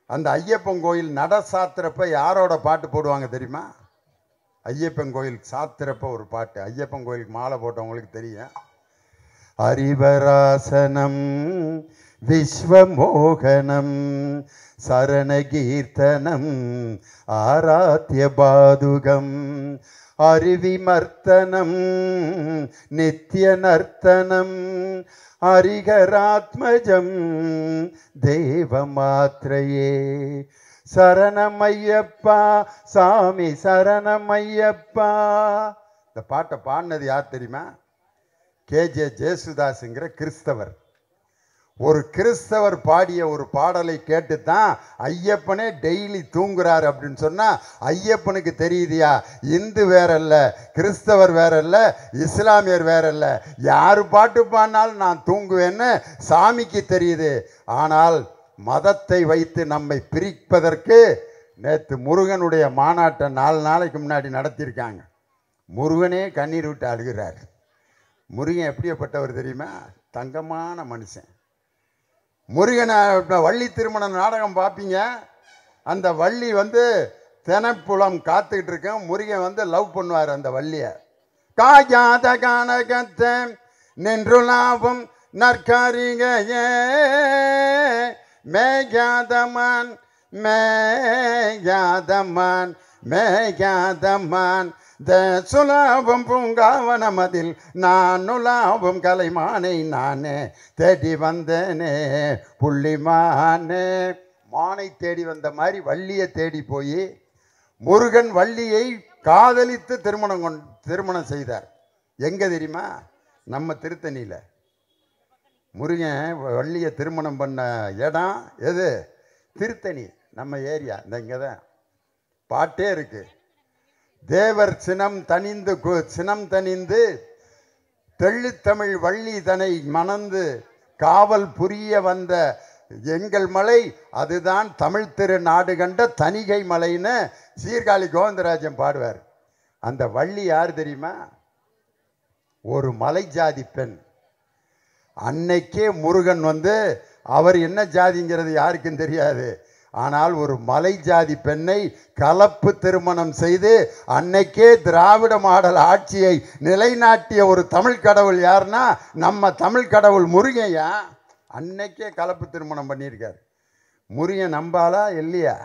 அந்த ஐயப்பன் கோயில் நட சாத்திரப்ப யாரோட பாட்டு போடுவாங்க தெரியுமா? ஐயப்பன் கோயில் சாத்திரப்ப ஒரு பாட்டு. ஐயப்பன் கோயிலுக்கு மாலை போட்டவங்களுக்கு தெரியும். ஹரிவராசனம் விஸ்வமோகனம் சரணகீர்த்தனம் ஆராத்ய பாதுகம் அருவிமர்த்தனம் நித்ய நர்த்தனம் ஹரிகராத்மஜம் தேவமாத்ரையே சரணமையப்பா சாமி சரணமையப்பா. இந்த பாட்டை பாடினது யார் தெரியுமா? கேஜே ஜேசுதாஸுங்கிற கிறிஸ்தவர். ஒரு கிறிஸ்தவர் பாடிய ஒரு பாடலை கேட்டு தான் ஐயப்பனே டெய்லி தூங்குறாரு அப்படின்னு சொன்னால் ஐயப்பனுக்கு தெரியுதியா, இந்து வேறல்ல, கிறிஸ்தவர் வேறல்ல, இஸ்லாமியர் வேறல்ல, யார் பாட்டு பாடினாலும் நான் தூங்குவேன்னு சாமிக்கு தெரியுது. ஆனால் மதத்தை வைத்து நம்மை பிரிப்பதற்கு நேற்று முருகனுடைய மாநாட்டை 4 நாளைக்கு முன்னாடி நடத்தியிருக்காங்க. முருகனே கண்ணீர் விட்டு அழுகிறார். முருகன் எப்படிப்பட்டவர் தெரியுமா? தங்கமான மனுஷன். முருகனை வள்ளி திருமண நாடகம் பார்ப்பீங்க. அந்த வள்ளி தினப்புலம் காத்துக்கிட்டு இருக்கேன். முருகன் லவ் பண்ணுவார் அந்த வள்ளியை. காயாத கானகத்தை நின்று லாபம் நற்காரிகையே மேகாதமான் மேகாதமான் மேகாதமான் சுலாபம் பூங்காவனமதில் நான் நுலாவும் கலைமானை நானே தேடி வந்தேனே புள்ளிமானே. மானை தேடி வந்த மாதிரி வள்ளியை தேடி போய் முருகன் வள்ளியை காதலித்து திருமணம் செய்தார். எங்க தெரியுமா? நம்ம திருத்தணியில். முருகன் வள்ளியை திருமணம் பண்ண இடம் எது? திருத்தணி, நம்ம ஏரியா. இந்த இங்கே தான் பாட்டே இருக்கு. தேவர் சினம் தணிந்து தெள்ளுத்தமிழ் வள்ளி தனை மணந்து காவல் புரிய வந்த எங்கள் மலை அதுதான் தமிழ் திரு நாடு கண்ட தணிகை மலைன்னு சீர்காழி கோவிந்தராஜன் பாடுவார். அந்த வள்ளி யார் தெரியுமா? ஒரு மலை ஜாதி பெண். அன்னைக்கே முருகன் அவர் என்ன ஜாதிங்கிறது யாருக்கும் தெரியாது. ஆனால் ஒரு மலை ஜாதி பெண்ணை கலப்பு திருமணம் செய்து அன்னைக்கே திராவிட மாடல் ஆட்சியை நிலைநாட்டிய ஒரு தமிழ் கடவுள் யாருன்னா நம்ம தமிழ் கடவுள் முருகையா. அன்னைக்கே கலப்பு திருமணம் பண்ணியிருக்கார். முருகன் நம்பாலா இல்லையா?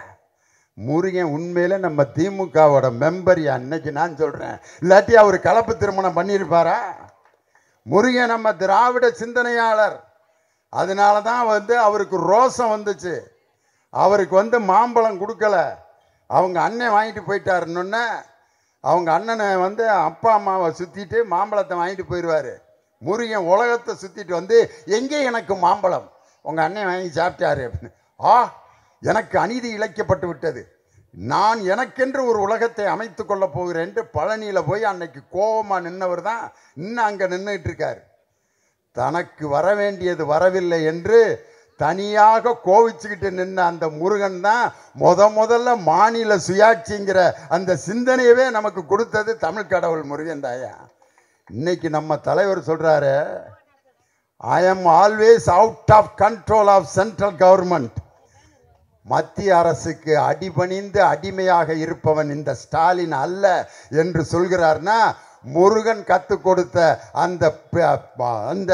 முருகன் உண்மையில நம்ம திமுகவோட மெம்பர். அன்னைக்கு நான் சொல்றேன், இல்லாட்டி அவர் கலப்பு திருமணம் பண்ணியிருப்பாரா? முருகன் நம்ம திராவிட சிந்தனையாளர். அதனால தான் அவருக்கு ரோசம் வந்துச்சு. அவருக்கு மாம்பழம் கொடுக்கல. அவங்க அண்ணன் வாங்கிட்டு போயிட்டாருன்னு அவங்க அண்ணனை அப்பா அம்மாவை சுற்றிட்டு மாம்பழத்தை வாங்கிட்டு போயிடுவார். முருகன் உலகத்தை சுற்றிட்டு எங்கே எனக்கு மாம்பழம், உங்கள் அண்ணன் வாங்கி சாப்பிட்டாரு அப்படின்னு. எனக்கு அநீதி இழைக்கப்பட்டு விட்டது, நான் எனக்கென்று ஒரு உலகத்தை அமைத்து கொள்ள போகிறேன் என்று பழனியில் போய் அன்னைக்கு கோபமாக நின்னவர் தான் இன்னும் அங்கே நின்றுட்டு இருக்கார். தனக்கு வர வேண்டியது வரவில்லை என்று தனியாக கோவிச்சுக்கிட்டு நின்ன அந்த முருகன் தான் முதல்ல மாநில சுயாட்சிங்கிற அந்த சிந்தனையவே நமக்கு கொடுத்தது தமிழ் கடவுள் முருகன் தாயா. இன்னைக்கு நம்ம தலைவர் சொல்றாரு, I am always out of control of central government. மத்திய அரசுக்கு அடிபணிந்து அடிமையாக இருப்பவன் இந்த ஸ்டாலின் அல்ல என்று சொல்கிறார்னா, முருகன் கற்றுக் கொடுத்த அந்த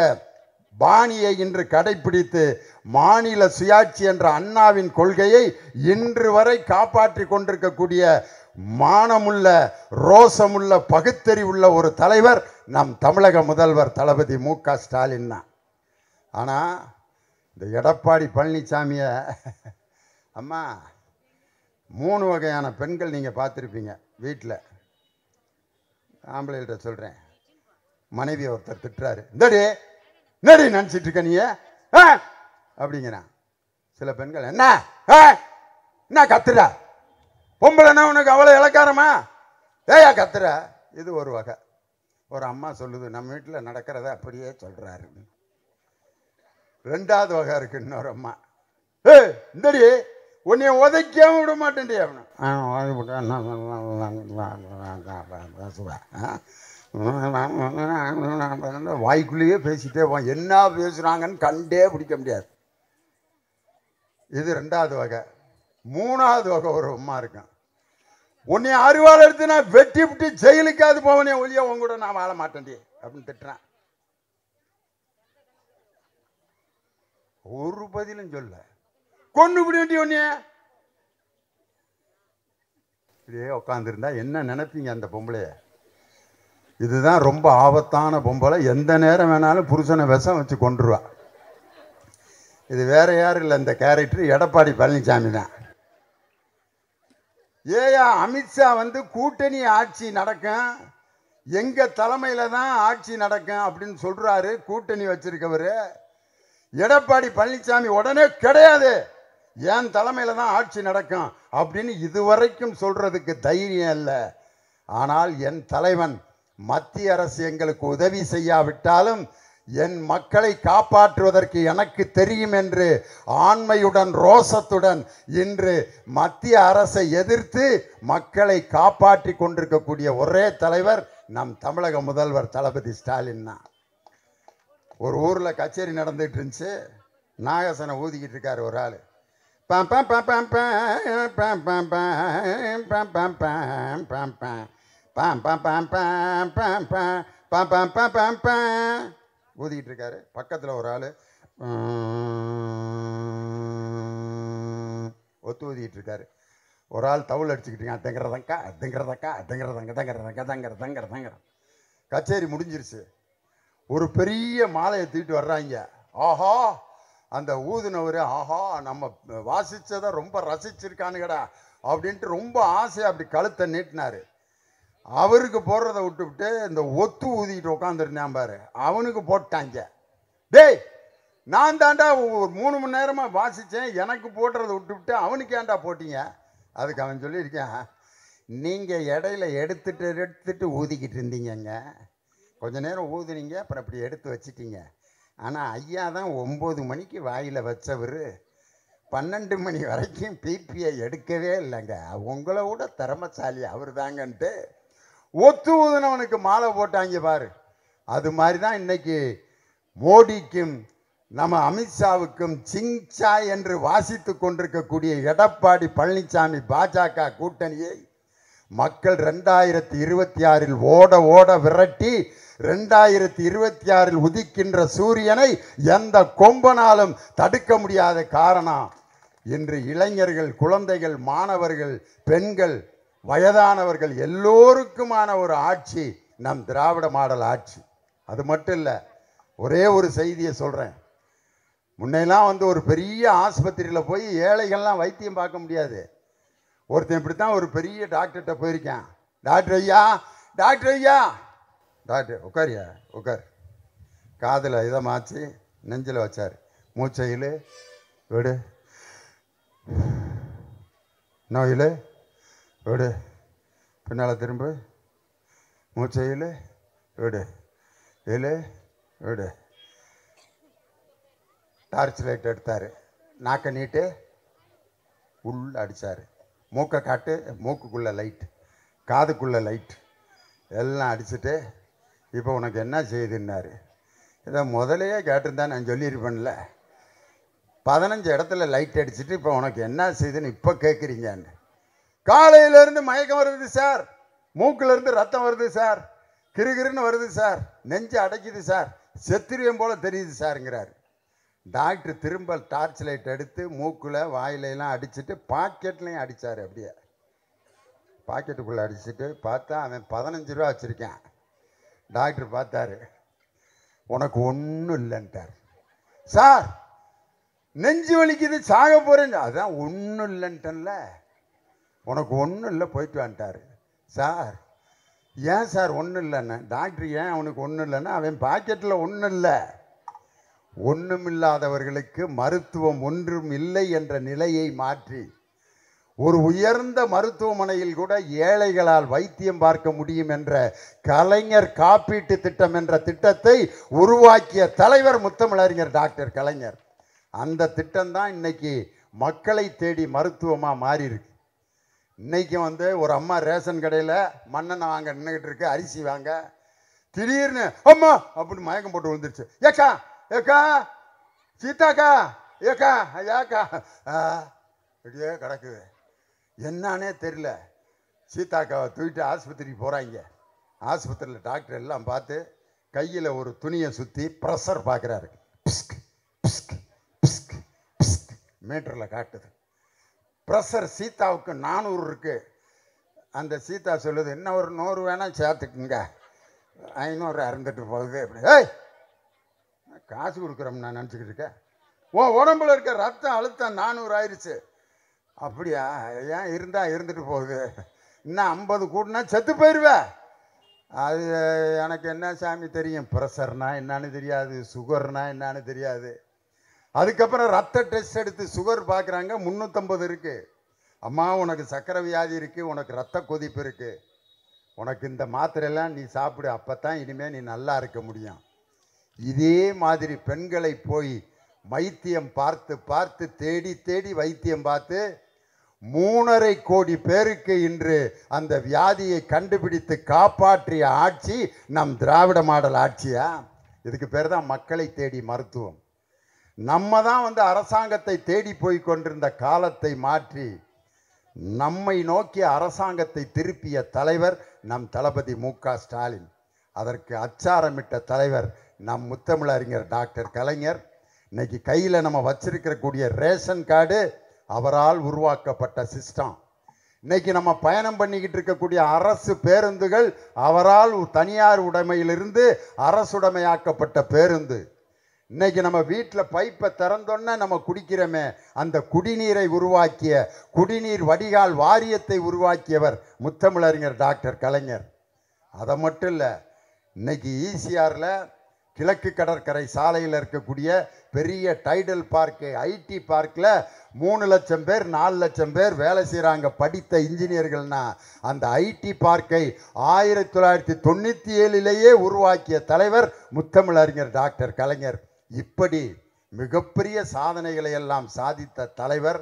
பாணியை இன்று கடைபிடித்து மாநில சுயாட்சி என்ற அண்ணாவின் கொள்கையை இன்று வரை காப்பாற்றி கொண்டிருக்கக்கூடிய மானமுள்ள ரோசமுள்ள பகுத்தறிவுள்ள ஒரு தலைவர் நம் தமிழக முதல்வர் தளபதி மு.க. ஸ்டாலின் தான். ஆனால் இந்த எடப்பாடி பழனிசாமியை அம்மா 3 வகையான பெண்கள் நீங்கள் பார்த்துருப்பீங்க வீட்டில். ஆம்பளைகிட்ட சொல்கிறேன், மனைவி ஒருத்தர் திட்டுறாரு, இந்தடி என்னடி நினச்சிட்டு இருக்க நீ அப்படிங்கிறான். சில பெண்கள் என்ன கத்துற, பொம்பளைன்னா உனக்கு அவ்வளோ இலக்காரமா, ஏயா கத்துற. இது ஒரு வகை. ஒரு அம்மா சொல்லுது, நம்ம வீட்டில் நடக்கிறத அப்படியே சொல்கிறாரு. 2வது வகை இருக்கு. இன்னொரு அம்மா, இந்தடி உன்னைய உதைக்காம விட மாட்டேன்டி அப்படின்னு. வாய்க்குள்ளேயே பேசிட்டே போவான், என்ன பேசுறாங்கன்னு கண்டே பிடிக்க முடியாது. இது 2வது வகை. 3வது வகை ஒரு அம்மா இருக்கும், உன்னை அருவாள் எடுத்து நான் வெட்டி விட்டு ஜெயிலுக்காது போவனே ஒழிய உன் கூட நான் வாழ மாட்டேன்டி அப்படின்னு திட்டுறான். ஒரு பதிலும் சொல்ல, கொண்டு விட வேண்டிய ஒன்னே இப்படியே உட்காந்துருந்தா என்ன நினைப்பீங்க அந்த பொம்பளைய? இதுதான் ரொம்ப ஆபத்தான பொம்பளை. எந்த நேரம் வேணாலும் புருஷனை விஷம் வச்சு கொண்டுருவா. இது வேற யாரும் இல்லை, இந்த கேரக்டர் எடப்பாடி பழனிசாமி தான். ஏயா அமித்ஷா கூட்டணி ஆட்சி நடக்கும், எங்க தலைமையில தான் ஆட்சி நடக்கும் அப்படின்னு சொல்றாரு. கூட்டணி வச்சிருக்கவர் எடப்பாடி பழனிசாமி உடனே கிடையாது, என் தலைமையில தான் ஆட்சி நடக்கும் அப்படின்னு இதுவரைக்கும் சொல்றதுக்கு தைரியம் இல்லை. ஆனால் என் தலைவன் மத்திய அரசு எங்களுக்கு உதவி செய்யாவிட்டாலும் என் மக்களை காப்பாற்றுவதற்கு எனக்கு தெரியும் என்று ஆண்மையுடன் ரோசத்துடன் இன்று மத்திய அரசை எதிர்த்து மக்களை காப்பாற்றி கொண்டிருக்கக்கூடிய ஒரே தலைவர் நம் தமிழக முதல்வர் தளபதி ஸ்டாலின் தான். ஒரு ஊரில் கச்சேரி நடந்துட்டு இருந்துச்சு, நாகசனை ஊதிக்கிட்டு இருக்காரு ஒரு ஆள். ஊதிக்கிட்டு இருக்காரு. பக்கத்தில் ஒரு ஆள் ஒத்து ஊதிக்கிட்டு இருக்காரு. ஒரு ஆள் தவுள் அடிச்சுக்கிட்டீங்க, தங்கிறதங்கா தங்கிறதக்கா தங்கிறதங்க தங்கிறதங்க தங்கிறதங்க. கச்சேரி முடிஞ்சிருச்சு. ஒரு பெரிய மாலையை தூக்கிட்டு வர்றாங்க. ஆஹா, அந்த ஊதுனவர் ஆஹா நம்ம வாசிச்சதை ரொம்ப ரசிச்சிருக்கானுங்கடா அப்படின்ட்டு ரொம்ப ஆசையாக அப்படி கழுத்தை நீட்டினாரு. அவருக்கு போடுறதை விட்டுவிட்டு இந்த ஒத்து ஊதிக்கிட்டு உட்காந்துருந்தான் பாரு, அவனுக்கு போட்டாங்க. டேய், நான் தாண்டா ஒரு 3 மணி நேரமாக வாசித்தேன், எனக்கு போடுறதை விட்டுவிட்டு அவனுக்கு ஏன்டா போட்டீங்க? அதுக்கு அவன் சொல்லியிருக்கேன், நீங்கள் இடையில எடுத்துட்டு ஊதிக்கிட்டு இருந்தீங்கங்க, கொஞ்ச நேரம் ஊதுனீங்க, அப்புறம் அப்படி எடுத்து வச்சிட்டீங்க. ஆனால் ஐயா தான் 9 மணிக்கு வாயில் வச்சவர் 12 மணி வரைக்கும் பிபிஐ எடுக்கவே இல்லைங்க, உங்களை விட திறமசாலி அவர் தாங்கன்ட்டு ஒத்து ஊதுனவனுக்கு மாலை போட்டாங்க பாரு. அது மாதிரி தான் இன்னைக்கு மோடிக்கும் நம்ம அமித்ஷாவுக்கும் சிங்சா என்று வாசித்து கொண்டிருக்கக்கூடிய எடப்பாடி பழனிசாமி பாஜக கூட்டணியை மக்கள் 2026 ஓட ஓட விரட்டி 2026 உதிக்கின்ற சூரியனை எந்த கொம்பனாலும் தடுக்க முடியாத காரணம் இன்று இளைஞர்கள், குழந்தைகள், மாணவர்கள், பெண்கள், வயதானவர்கள் எல்லோருக்குமான ஒரு ஆட்சி நம் திராவிட மாடல் ஆட்சி. அது மட்டும் இல்லை, ஒரே ஒரு செய்தியை சொல்கிறேன். முன்னெல்லாம் ஒரு பெரிய ஆஸ்பத்திரியில் போய் ஏழைகள்லாம் வைத்தியம் பார்க்க முடியாது. ஒருத்தன் இப்படித்தான் ஒரு பெரிய டாக்டர்கிட்ட போயிருக்கேன். டாக்டர் ஐயா, டாக்டர் ஐயா, டாக்டர் உட்காரியா உட்கார். காதில் இதை மாற்றி நெஞ்சில் வச்சார். மூச்சையில் விடு, நோயில் விடு, பின்னால் திரும்ப, மூச்சையில் விடு, இல் விடு. டார்ச் லைட் எடுத்தார், நாக்கை நீட்டு உள்ள அடித்தார். மூக்கை காட்டு, மூக்குக்குள்ளே லைட், காதுக்குள்ளே லைட், எல்லாம் அடிச்சுட்டு இப்போ உனக்கு என்ன செய்யுதுன்னாரு. இதை முதலையே கேட்டிருந்தா நான் சொல்லியிருப்பேன்ல, 15 இடத்துல லைட் அடிச்சுட்டு இப்போ உனக்கு என்ன செய்யுதுன்னு இப்போ கேட்குறீங்கன்னு. காலையிலேருந்து மயக்கம் வருது சார், மூக்கிலேருந்து ரத்தம் வருது சார், கிருகிருன்னு வருது சார், நெஞ்சு அடைக்குது சார், செத்திரியம் போல் தெரியுது சாருங்கிறார். டாக்டர் திரும்ப டார்ச் லைட் எடுத்து மூக்கில் வாயிலெல்லாம் அடிச்சுட்டு பாக்கெட்லையும் அடித்தார். அப்படியே பாக்கெட்டுக்குள்ளே அடிச்சுட்டு பார்த்தா அவன் 15 ரூபா வச்சுருக்கேன். டாக்டர் பார்த்தாரு, உனக்கு ஒன்றும் இல்லைன்ட்டார். சார் நெஞ்சு வலிக்குது, சாக போகிறேன். அதான் ஒன்றும் இல்லைன்ட்டன்ல, உனக்கு ஒன்றும் இல்லை, போயிட்டு வந்துட்டார். சார் ஏன் சார் ஒன்றும் இல்லைன்னு. டாக்டர் ஏன் அவனுக்கு ஒன்றும் இல்லைன்னா, அவன் பாக்கெட்டில் ஒன்றும் இல்லை. ஒன்றுமில்லாதவர்களுக்கு மருத்துவம் ஒன்றும் இல்லை என்ற நிலையை மாற்றி ஒரு உயர்ந்த மருத்துவமனையில் கூட ஏழைகளால் வைத்தியம் பார்க்க முடியும் என்ற கலைஞர் காப்பீட்டு திட்டம் என்ற திட்டத்தை உருவாக்கிய தலைவர் முத்தமிழறிஞர் டாக்டர் கலைஞர். அந்த திட்டம் தான் இன்னைக்கு மக்களை தேடி மருத்துவமாக மாறி இருக்கு. இன்னைக்கு ஒரு அம்மா ரேஷன் கடையில் மண்ணெண்ணெய் வாங்க நின்றுக்கிட்டு இருக்கு, அரிசி வாங்க, திடீர்னு அம்மா அப்படின்னு மயக்கம் போட்டு விழுந்துருச்சு. ஏக்கா ஏக்கா, சீதாக்கா, ஏக்கா ஏக்கா, இப்படியே கிடக்குது, என்னானே தெரியல. சீதாக்காவை தூக்கிட்டு ஆஸ்பத்திரிக்கு போகிறாங்க. ஆஸ்பத்திரியில் டாக்டர் எல்லாம் பார்த்து கையில் ஒரு துணியை சுற்றி ப்ரெஷர் பார்க்குறாரு. பிஸ்க் பிஸ்க் பிஸ்க் பிஸ்க் மீட்டரில் காட்டுது. ப்ரெஷர் சீதாவுக்கு 400 இருக்குது. அந்த சீதா சொல்லுது, இன்னும் ஒரு 100 வேணால் சேர்த்துக்குங்க, 500 அறந்துட்டு போகுது. அப்படி ஏய் காசு கொடுக்குறோம் நான் நினச்சிக்கிட்டு இருக்கேன், உடம்புல இருக்க ரத்தம் அழுத்தம் 400 ஆயிடுச்சு. அப்படியா, ஏன் இருந்தால் இருந்துட்டு போகுது, இன்னும் 50 கூட்டினா செத்து போயிடுவேன். அது எனக்கு என்ன சாமி தெரியும், ப்ரெஷர்னா என்னன்னு தெரியாது, சுகர்னா என்னன்னு தெரியாது. அதுக்கப்புறம் ரத்த டெஸ்ட் எடுத்து சுகர் பார்க்குறாங்க, 350 இருக்குது. அம்மா உனக்கு சர்க்கரை வியாதி இருக்குது, உனக்கு ரத்த கொதிப்பு இருக்குது, உனக்கு இந்த மாத்திரையெல்லாம் நீ சாப்பிடு, அப்போ தான் இனிமேல் நீ நல்லா இருக்க முடியும். இதே மாதிரி பெண்களை போய் வைத்தியம் பார்த்து பார்த்து தேடி தேடி வைத்தியம் பார்த்து 3.5 கோடி பேருக்கு இன்று அந்த வியாதியை கண்டுபிடித்து காப்பாற்றிய ஆட்சி நம் திராவிட மாடல் ஆட்சியா? இதுக்கு பேர் தான் மக்களை தேடி மருத்துவம். நம்ம தான் அரசாங்கத்தை தேடி போய் கொண்டிருந்த காலத்தை மாற்றி நம்மை நோக்கி அரசாங்கத்தை திருப்பிய தலைவர் நம் தளபதி மு.க. ஸ்டாலின். அதற்கு அச்சாரமிட்ட தலைவர் நம் முத்தமிழறிஞர் டாக்டர் கலைஞர். இன்னைக்கு கையில் நம்ம வச்சிருக்கக்கூடிய ரேஷன் கார்டு அவரால் உருவாக்கப்பட்ட சிஸ்டம். இன்னைக்கு நம்ம பயணம் பண்ணிக்கிட்டு இருக்கக்கூடிய அரசு பேருந்துகள் அவரால் தனியார் உடைமையிலிருந்து அரசுடைமையாக்கப்பட்ட பேருந்து. இன்னைக்கு நம்ம வீட்டில் பைப்பை திறந்தோன்னா நம்ம குடிக்கிறோமே, அந்த குடிநீரை உருவாக்கிய குடிநீர் வடிகால் வாரியத்தை உருவாக்கியவர் முத்தமிழறிஞர் டாக்டர் கலைஞர். அதை மட்டும் இல்லை, இன்னைக்கு ஈசிஆரில் கிழக்கு கடற்கரை சாலையில் இருக்கக்கூடிய பெரிய டைடல் பார்க்கு, ஐடி பார்க்கில் 3 லட்சம் பேர் 4 லட்சம் பேர் வேலை செய்கிறாங்க, படித்த இன்ஜினியர்கள்னா. அந்த ஐடி பார்க்கை 1997 உருவாக்கிய தலைவர் முத்தமிழறிஞர் டாக்டர் கலைஞர். இப்படி மிகப்பெரிய சாதனைகளை எல்லாம் சாதித்த தலைவர்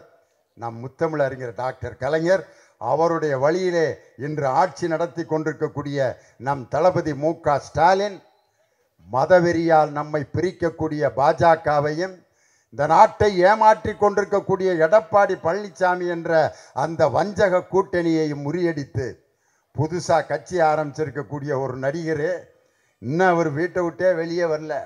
நம் முத்தமிழறிஞர் டாக்டர் கலைஞர். அவருடைய வழியிலே இன்று ஆட்சி நடத்தி கொண்டிருக்கக்கூடிய நம் தளபதி மு.க. ஸ்டாலின், மதவெறியால் நம்மை பிரிக்கக்கூடிய பாஜகவையும், இந்த நாட்டை ஏமாற்றி கொண்டிருக்கக்கூடிய எடப்பாடி பழனிசாமி என்ற அந்த வஞ்சக கூட்டணியையும் முறியடித்து புதுசாக கட்சி ஆரம்பிச்சிருக்கக்கூடிய ஒரு நடிகர் இன்னும் அவர் வீட்டை விட்டே வெளியே வரல.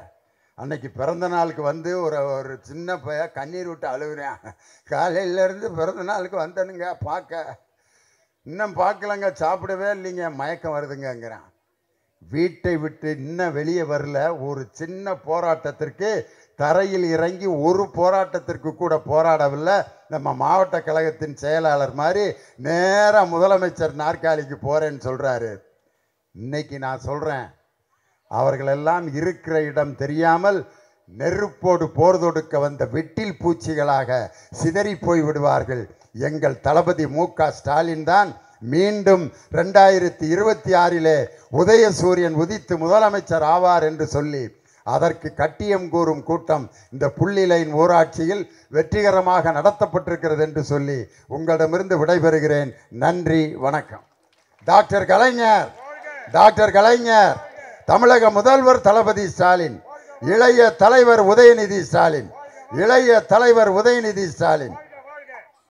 அன்னைக்கு பிறந்த நாளுக்கு வந்து ஒரு சின்ன பைய கண்ணீர் விட்டு அழுகுறேன். காலையிலேருந்து பிறந்த நாளுக்கு வந்தனுங்க பார்க்க, இன்னும் பார்க்கலங்க, சாப்பிடவே இல்லைங்க, மயக்கம் வருதுங்கிறான். வீட்டை விட்டு இன்னும் வெளியே வரல. ஒரு சின்ன போராட்டத்திற்கு தரையில் இறங்கி ஒரு போராட்டத்திற்கு கூட போராடவில்லை. நம்ம மாவட்ட கழகத்தின் செயலாளர் மாதிரி நேராக முதலமைச்சர் நாற்காலிக்கு போகிறேன்னு சொல்கிறாரு. இன்னைக்கு நான் சொல்கிறேன், அவர்களெல்லாம் இருக்கிற இடம் தெரியாமல் நெருப்போடு போர் தொடுக்க வந்த வெட்டில் பூச்சிகளாக சிதறி போய் விடுவார்கள். எங்கள் தளபதி மு.க. ஸ்டாலின் தான் மீண்டும் 2026 உதயசூரியன் உதித்து முதலமைச்சர் ஆவார் என்று சொல்லி அதற்கு கட்டியம் கூறும் கூட்டம் இந்த புள்ளிலைன் ஊராட்சியில் வெற்றிகரமாக நடத்தப்பட்டிருக்கிறது என்று சொல்லி உங்களிடமிருந்து விடைபெறுகிறேன். நன்றி, வணக்கம். டாக்டர் கலைஞர், டாக்டர் கலைஞர், தமிழக முதல்வர் தளபதி ஸ்டாலின், இளைய தலைவர் உதயநிதி ஸ்டாலின், இளைய தலைவர் உதயநிதி ஸ்டாலின்.